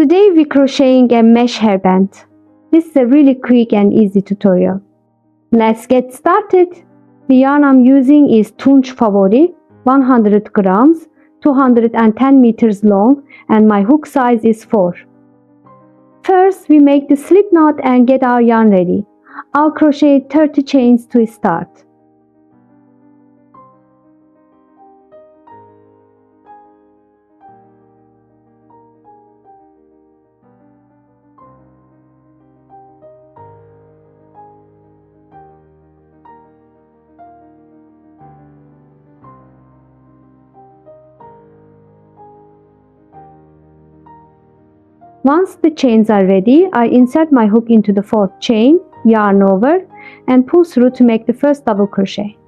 Today we're crocheting a mesh hairband. This is a really quick and easy tutorial. Let's get started. The yarn I'm using is Tunç Favori, 100 grams, 210 meters long, and my hook size is 4. First, we make the slip knot and get our yarn ready. I'll crochet 30 chains to start. Once the chains are ready, I insert my hook into the 4th chain, yarn over, and pull through to make the first double crochet.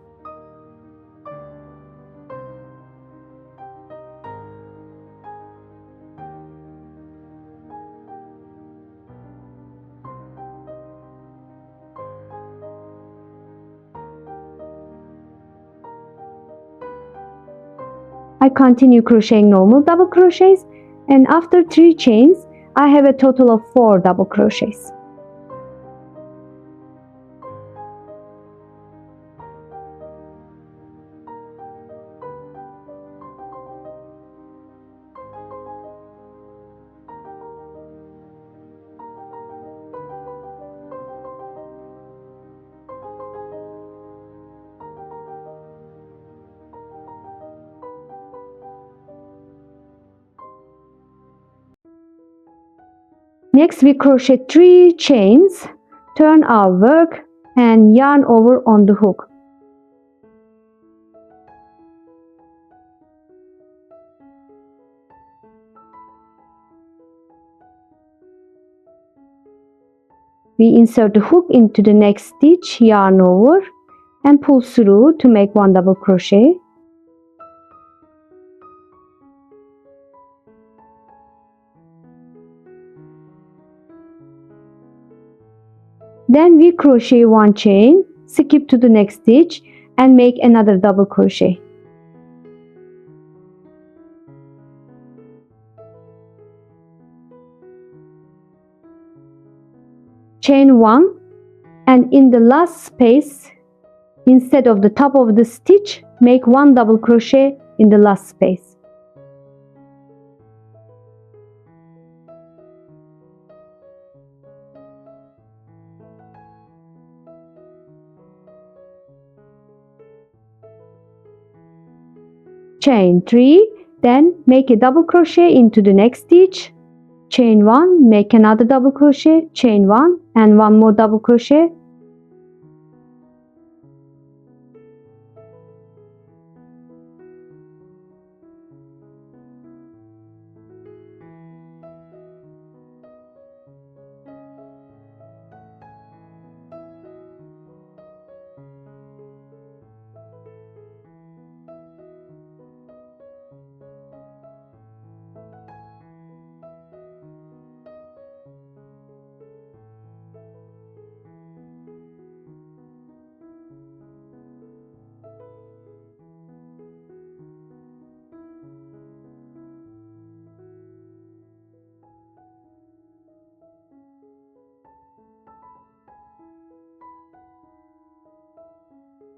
I continue crocheting normal double crochets, and after 3 chains, I have a total of 4 double crochets. Next, we crochet 3 chains, turn our work, and yarn over on the hook. We insert the hook into the next stitch, yarn over, and pull through to make 1 double crochet. Then we crochet 1 chain, skip to the next stitch, and make another double crochet. Chain 1, and in the last space, instead of the top of the stitch, make 1 double crochet in the last space. Chain 3, then make a double crochet into the next stitch, chain 1, make another double crochet, chain 1, and 1 more double crochet.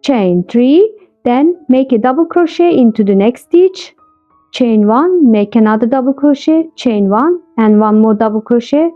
Chain 3, then make a double crochet into the next stitch, chain 1, make another double crochet, chain 1, and 1 more double crochet.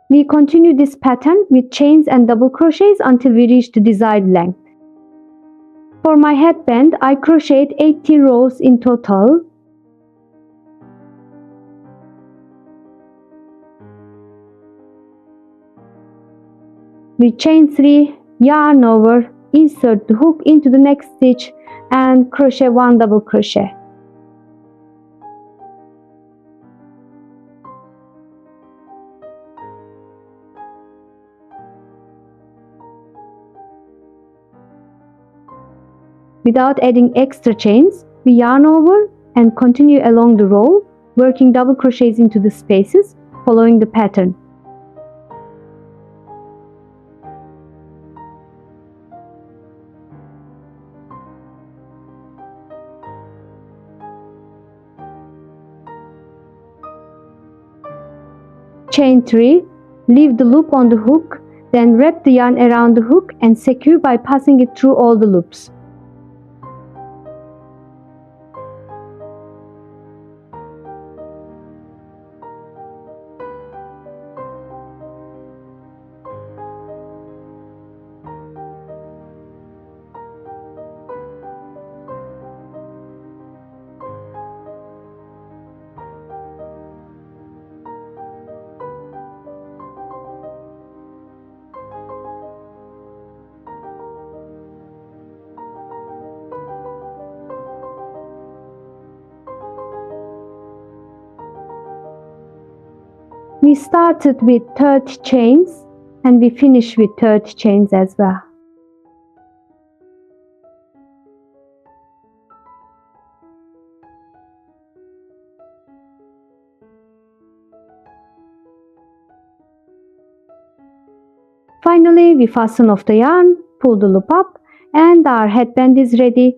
We continue this pattern with chains and double crochets until we reach the desired length. For my headband, I crocheted 80 rows in total. We chain 3, yarn over, insert the hook into the next stitch, and crochet 1 double crochet. Without adding extra chains, we yarn over and continue along the row, working double crochets into the spaces, following the pattern. Chain 3, leave the loop on the hook, then wrap the yarn around the hook and secure by passing it through all the loops. We started with 30 chains and we finish with 30 chains as well. Finally, we fasten off the yarn, pull the loop up, and our headband is ready.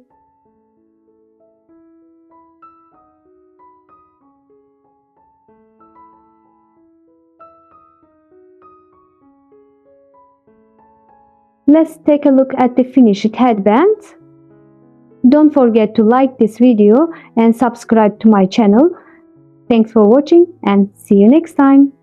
Let's take a look at the finished headband. Don't forget to like this video and subscribe to my channel. Thanks for watching and see you next time.